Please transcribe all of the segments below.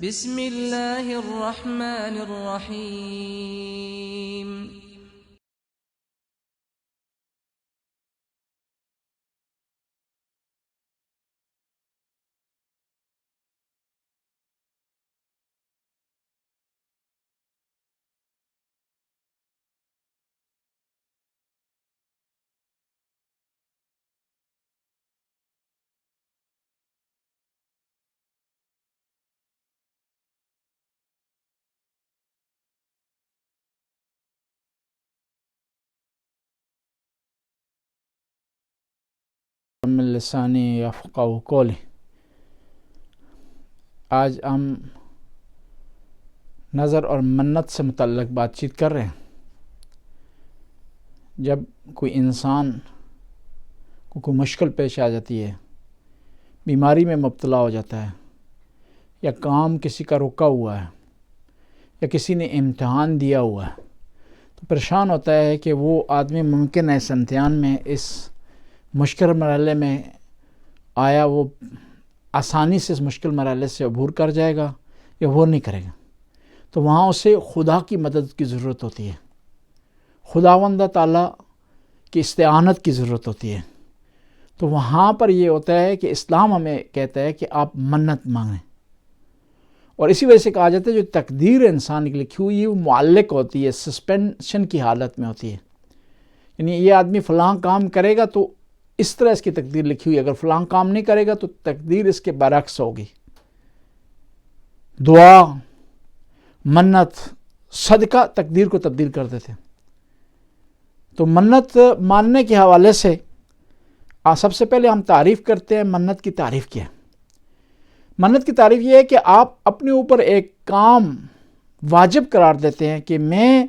بسم اللہ الرحمن الرحیم من لسانی یفقہوا قولی۔ آج ہم نظر اور منت سے متعلق بات چیت کر رہے ہیں۔ جب کوئی انسان کو کوئی مشکل پیش آ جاتی ہے، بیماری میں مبتلا ہو جاتا ہے، یا کام کسی کا رکا ہوا ہے، یا کسی نے امتحان دیا ہوا ہے، تو پریشان ہوتا ہے کہ وہ آدمی ممکن ہے اس امتحان میں، اس مشکل مرحلے میں آیا وہ آسانی سے اس مشکل مرحلے سے عبور کر جائے گا یا عبور نہیں کرے گا۔ تو وہاں اسے خدا کی مدد کی ضرورت ہوتی ہے، خداوند تعالیٰ کی استعانت کی ضرورت ہوتی ہے۔ تو وہاں پر یہ ہوتا ہے کہ اسلام ہمیں کہتا ہے کہ آپ منت مانگیں، اور اسی وجہ سے کہا جاتا ہے جو تقدیر انسان کی لکھی ہوئی ہے وہ معلق ہوتی ہے، سسپینشن کی حالت میں ہوتی ہے، یعنی یہ آدمی فلاں کام کرے گا تو اس طرح اس کی تقدیر لکھی ہوئی ہے، اگر فلاں کام نہیں کرے گا تو تقدیر اس کے برعکس ہوگی۔ دعا، منت، صدقہ تقدیر کو تبدیل کر دیتے ہیں۔ تو منت ماننے کے حوالے سے سب سے پہلے ہم تعریف کرتے ہیں منت کی تعریف کیا ہے۔ منت کی تعریف یہ ہے کہ آپ اپنے اوپر ایک کام واجب قرار دیتے ہیں کہ میں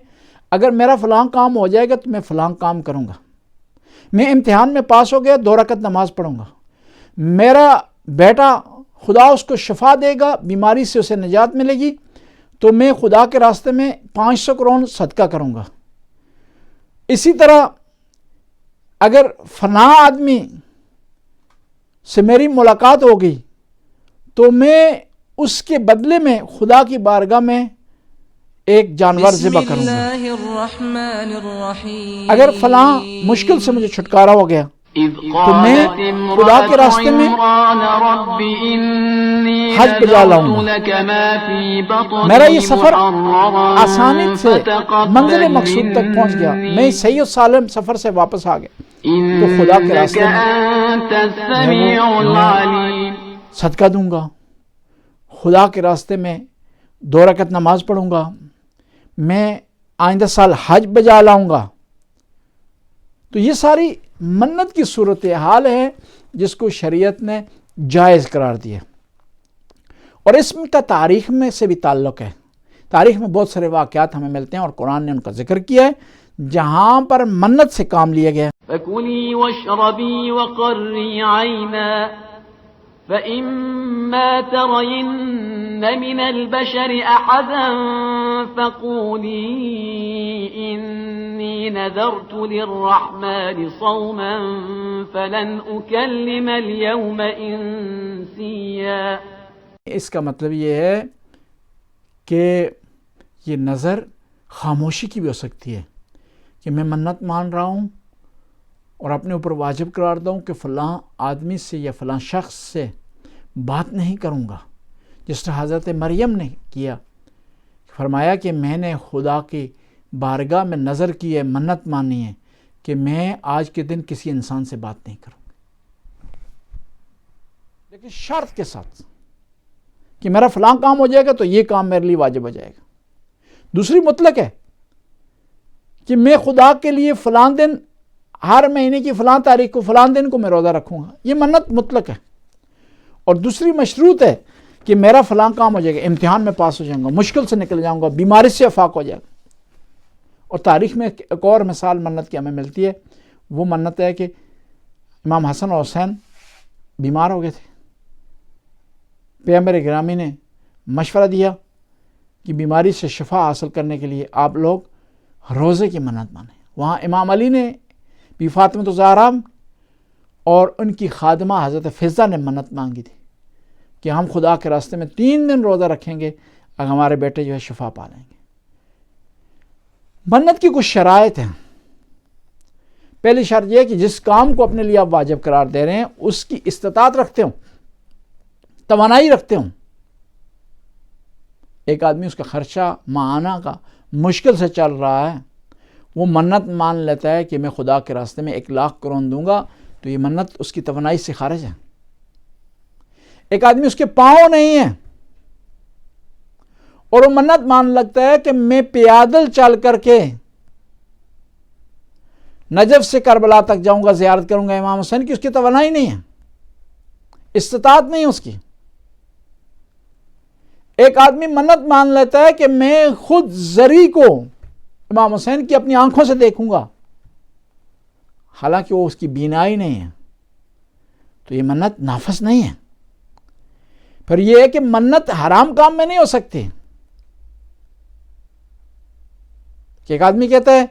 اگر میرا فلاں کام ہو جائے گا تو میں فلاں کام کروں گا، میں امتحان میں پاس ہو گیا 2 رکعت نماز پڑھوں گا، میرا بیٹا خدا اس کو شفا دے گا، بیماری سے اسے نجات ملے گی تو میں خدا کے راستے میں 500 کروڑ صدقہ کروں گا۔ اسی طرح اگر فلاں آدمی سے میری ملاقات ہو گئی تو میں اس کے بدلے میں خدا کی بارگاہ میں ایک جانور ذبح کروں گا۔ اگر فلاں مشکل سے مجھے چھٹکارا ہو گیا تو میں خدا کے راستے میں حج بجا لاؤں گا۔ میرا یہ سفر آسانی سے منزل مقصود تک پہنچ گیا، میں صحیح و سالم سفر سے واپس آ گیا تو خدا کے راستے میں صدقہ دوں گا، خدا کے راستے میں 2 رکعت نماز پڑھوں گا، میں آئندہ سال حج بجا لاؤں گا۔ تو یہ ساری منت کی صورتحال ہے جس کو شریعت نے جائز قرار دیا، اور اس کا تاریخ میں سے بھی تعلق ہے۔ تاریخ میں بہت سارے واقعات ہمیں ملتے ہیں اور قرآن نے ان کا ذکر کیا ہے جہاں پر منت سے کام لیا گیا ہے۔ فَكُلِي وَاشْرَبِي وَقَرِّي عَيْنًا فَإِمَّا تَرَيِنَّ مِنَ الْبَشَرِ أَحَدًا فَقُولِي إِنِّي نَذَرْتُ لِلرَّحْمَنِ صَوْمًا فَلَنْ أُكَلِّمَ الْيَوْمَ إِنسِيًّا۔ اس کا مطلب یہ ہے کہ یہ نظر خاموشی کی بھی ہو سکتی ہے کہ میں منت مان رہا ہوں اور اپنے اوپر واجب قرار دوں کہ فلاں آدمی سے یا فلاں شخص سے بات نہیں کروں گا، جس طرح حضرت مریم نے کیا، فرمایا کہ میں نے خدا کی بارگاہ میں نظر کی ہے، منت مانی ہے کہ میں آج کے دن کسی انسان سے بات نہیں کروں، لیکن شرط کے ساتھ کہ میرا فلاں کام ہو جائے گا تو یہ کام میرے لیے واجب ہو جائے گا۔ دوسری مطلق ہے کہ میں خدا کے لیے فلاں دن، ہر مہینے کی فلاں تاریخ کو، فلاں دن کو میں روزہ رکھوں گا، یہ منت مطلق ہے۔ اور دوسری مشروط ہے کہ میرا فلاں کام ہو جائے گا، امتحان میں پاس ہو جاؤں گا، مشکل سے نکل جاؤں گا، بیماری سے عفاق ہو جائے گا۔ اور تاریخ میں ایک اور مثال منت کی ہمیں ملتی ہے، وہ منت ہے کہ امام حسن اور حسین بیمار ہو گئے تھے، پیغمبر گرامی نے مشورہ دیا کہ بیماری سے شفا حاصل کرنے کے لیے آپ لوگ روزے کی منت مانیں۔ وہاں امام علی نے بی فاطمہ الزہرا اور ان کی خادمہ حضرت فضہ نے منت مانگی تھی، کہ ہم خدا کے راستے میں 3 دن روزہ رکھیں گے اگر ہمارے بیٹے جو ہے شفا پا لیں گے۔ منت کی کچھ شرائط ہیں۔ پہلی شرط یہ ہے کہ جس کام کو اپنے لیے آپ واجب قرار دے رہے ہیں اس کی استطاعت رکھتے ہوں، توانائی رکھتے ہوں۔ ایک آدمی اس کا خرچہ ماہانہ کا مشکل سے چل رہا ہے، وہ منت مان لیتا ہے کہ میں خدا کے راستے میں 1,00,000 کرون دوں گا، تو یہ منت اس کی توانائی سے خارج ہے۔ ایک آدمی اس کے پاؤں نہیں ہے اور وہ منت مان لگتا ہے کہ میں پیادل چل کر کے نجف سے کربلا تک جاؤں گا، زیارت کروں گا امام حسین کی، اس کی توانائی نہیں ہے، استطاعت نہیں اس کی۔ ایک آدمی منت مان لیتا ہے کہ میں خود زری کو امام حسین کی اپنی آنکھوں سے دیکھوں گا، حالانکہ وہ اس کی بینائی نہیں ہے، تو یہ منت نافذ نہیں ہے۔ پھر یہ ہے کہ منت حرام کام میں نہیں ہو سکتی، کہ ایک آدمی کہتا ہے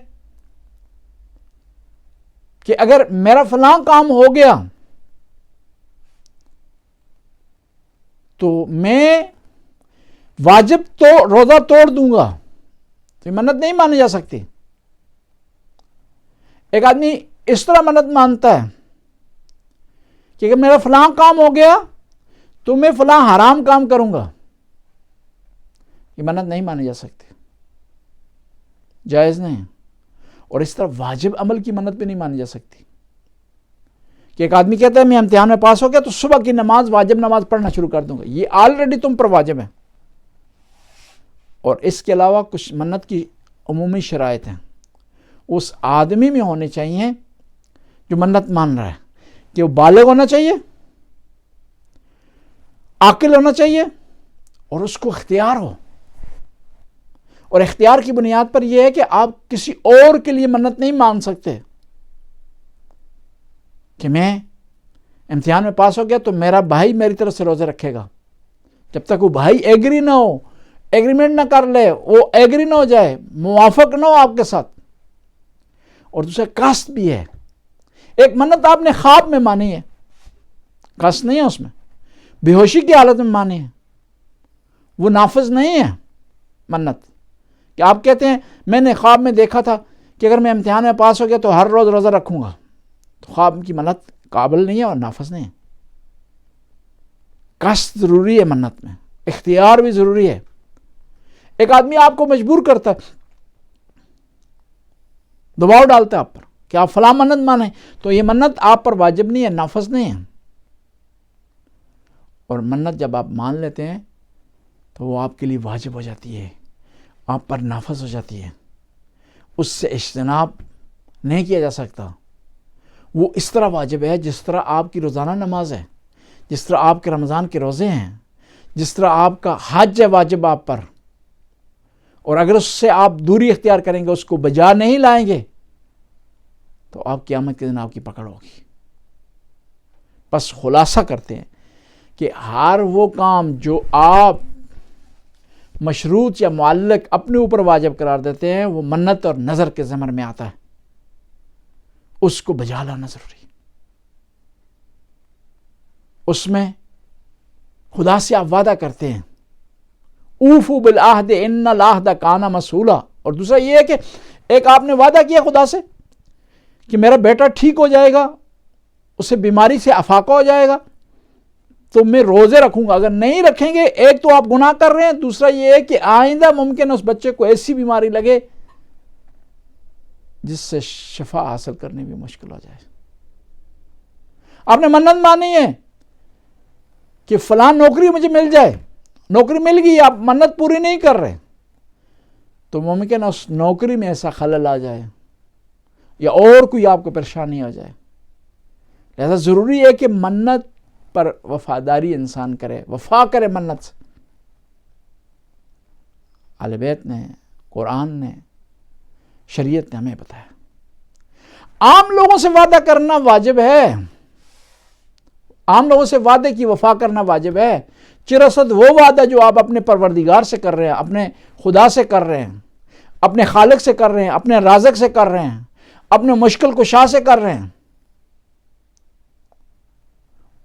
کہ اگر میرا فلاں کام ہو گیا تو میں واجب تو روزہ توڑ دوں گا، تو یہ منت نہیں مانی جا سکتی۔ ایک آدمی اس طرح منت مانتا ہے کہ اگر میرا فلاں کام ہو گیا تو میں فلاں حرام کام کروں گا، یہ منت نہیں مانی جا سکتی، جائز نہیں۔ اور اس طرح واجب عمل کی منت بھی نہیں مانی جا سکتی، کہ ایک آدمی کہتا ہے میں امتحان میں پاس ہو گیا تو صبح کی نماز واجب نماز پڑھنا شروع کر دوں گا، یہ آلریڈی تم پر واجب ہے۔ اور اس کے علاوہ کچھ منت کی عمومی شرائط ہیں، اس آدمی میں ہونے چاہیے جو منت مان رہا ہے، کہ وہ بالغ ہونا چاہیے، عاقل ہونا چاہیے، اور اس کو اختیار ہو۔ اور اختیار کی بنیاد پر یہ ہے کہ آپ کسی اور کے لیے منت نہیں مان سکتے کہ میں امتحان میں پاس ہو گیا تو میرا بھائی میری طرف سے روزے رکھے گا، جب تک وہ بھائی ایگری نہ ہو، ایگریمنٹ نہ کر لے، وہ ایگری نہ ہو جائے، موافق نہ ہو آپ کے ساتھ۔ اور دوسرا قصد بھی ہے، ایک منت آپ نے خواب میں مانی ہے، قصد نہیں ہے اس میں، بے ہوشی کی حالت میں مانی ہے، وہ نافذ نہیں ہے منت۔ کہ آپ کہتے ہیں میں نے خواب میں دیکھا تھا کہ اگر میں امتحان میں پاس ہو گیا تو ہر روز روزہ رکھوں گا، تو خواب کی منت قابل نہیں ہے اور نافذ نہیں ہے۔ قصد ضروری ہے منت میں، اختیار بھی ضروری ہے۔ ایک آدمی آپ کو مجبور کرتا ہے، دباؤ ڈالتا ہے آپ پر کہ آپ فلاں منت مانیں، تو یہ منت آپ پر واجب نہیں ہے، نافذ نہیں ہے۔ اور منت جب آپ مان لیتے ہیں تو وہ آپ کے لیے واجب ہو جاتی ہے، آپ پر نافذ ہو جاتی ہے، اس سے اجتناب نہیں کیا جا سکتا۔ وہ اس طرح واجب ہے جس طرح آپ کی روزانہ نماز ہے، جس طرح آپ کے رمضان کے روزے ہیں، جس طرح آپ کا حج ہے واجب آپ پر۔ اور اگر اس سے آپ دوری اختیار کریں گے، اس کو بجا نہیں لائیں گے، تو آپ قیامت کے دن آپ کی پکڑ ہوگی۔ بس خلاصہ کرتے ہیں کہ ہر وہ کام جو آپ مشروط یا معلق اپنے اوپر واجب قرار دیتے ہیں، وہ منت اور نظر کے ضمن میں آتا ہے، اس کو بجا لانا ضروری۔ اس میں خدا سے آپ وعدہ کرتے ہیں، اوفوا بالعہد ان العہد کان مسئولا۔ اور دوسرا یہ ہے کہ ایک آپ نے وعدہ کیا خدا سے کہ میرا بیٹا ٹھیک ہو جائے گا، اسے بیماری سے افاقہ ہو جائے گا، تو میں روزے رکھوں گا۔ اگر نہیں رکھیں گے، ایک تو آپ گناہ کر رہے ہیں، دوسرا یہ ہے کہ آئندہ ممکن اس بچے کو ایسی بیماری لگے جس سے شفا حاصل کرنی بھی مشکل ہو جائے۔ آپ نے منت مانی ہے کہ فلاں نوکری مجھے مل جائے، نوکری مل گئی، آپ منت پوری نہیں کر رہے، تو ممکن اس نوکری میں ایسا خلل آ جائے یا اور کوئی آپ کو پریشانی ہو جائے۔ لہذا ضروری ہے کہ منت پر وفاداری انسان کرے، وفا کرے منت سے۔ اہل بیت نے، قرآن نے، شریعت نے ہمیں بتایا۔ عام لوگوں سے وعدہ کرنا واجب ہے، عام لوگوں سے وعدے کی وفا کرنا واجب ہے۔ چرصد وہ وعدہ جو آپ اپنے پروردگار سے کر رہے ہیں، اپنے خدا سے کر رہے ہیں، اپنے خالق سے کر رہے ہیں، اپنے رازق سے کر رہے ہیں، اپنے مشکل کشا سے کر رہے ہیں،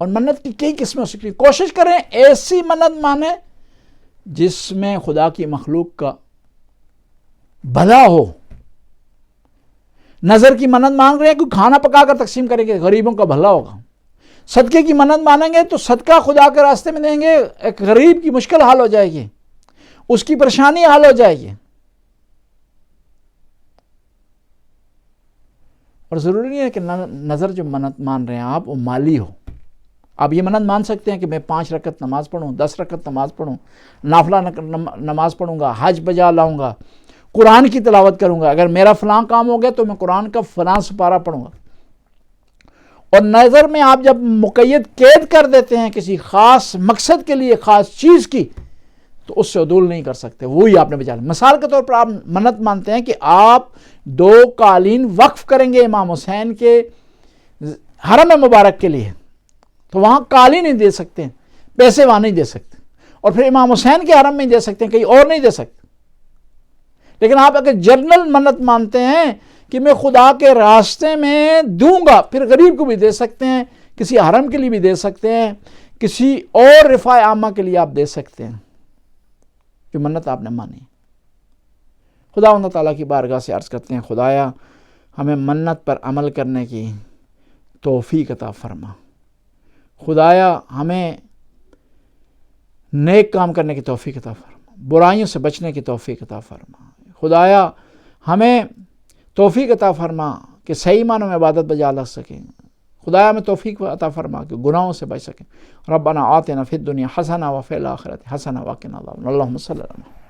اور منت کی کئی قسمیں ہو سکتی ہیں. کوشش کریں ایسی منت مانیں جس میں خدا کی مخلوق کا بھلا ہو. نظر کی منت مانگ رہے ہیں کہ کھانا پکا کر تقسیم کریں گے، غریبوں کا بھلا ہوگا. صدقے کی منت مانیں گے تو صدقہ خدا کے راستے میں دیں گے، ایک غریب کی مشکل حل ہو جائے گی، اس کی پریشانی حل ہو جائے گی. اور ضروری نہیں ہے کہ نظر جو منت مان رہے ہیں آپ وہ مالی ہو. آپ یہ منت مان سکتے ہیں کہ میں 5 رکعت نماز پڑھوں، 10 رکعت نماز پڑھوں، نافلہ نماز پڑھوں گا، حج بجا لاؤں گا، قرآن کی تلاوت کروں گا، اگر میرا فلاں کام ہو گیا تو میں قرآن کا فلاں سپارہ پڑھوں گا. اور نظر میں آپ جب مقید قید کر دیتے ہیں کسی خاص مقصد کے لیے، خاص چیز کی، تو اس سے عدول نہیں کر سکتے، وہی آپ نے بجا لیا. مثال کے طور پر آپ منت مانتے ہیں کہ آپ 2 قالین وقف کریں گے امام حسین کے حرم مبارک کے لیے، تو وہاں قالین نہیں دے سکتے، پیسے وہاں نہیں دے سکتے، اور پھر امام حسین کے حرم میں دے سکتے ہیں، کہیں اور نہیں دے سکتے. لیکن آپ اگر جنرل منت مانتے ہیں کہ میں خدا کے راستے میں دوں گا، پھر غریب کو بھی دے سکتے ہیں، کسی حرم کے لیے بھی دے سکتے ہیں، کسی اور رفاع عامہ کے لیے آپ دے سکتے ہیں جو منت آپ نے مانی. خداوند تعالیٰ کی بارگاہ سے عرض کرتے ہیں خدایا ہمیں منت پر عمل کرنے کی توفیق عطا فرما. خدایا ہمیں نیک کام کرنے کی توفیق عطا فرما، برائیوں سے بچنے کی توفیق عطا فرما. خدایا ہمیں توفیق عطا فرما کہ صحیح معنوں میں عبادت بجا لا سکیں. خدایا ہمیں توفیق عطا فرما کہ گناہوں سے بچ سکیں. ربنا آتنا فی الدنیا حسنہ وفی الآخرۃ حسنہ وقنا عذاب النار. اللہم صلی اللہ علیہ وسلم.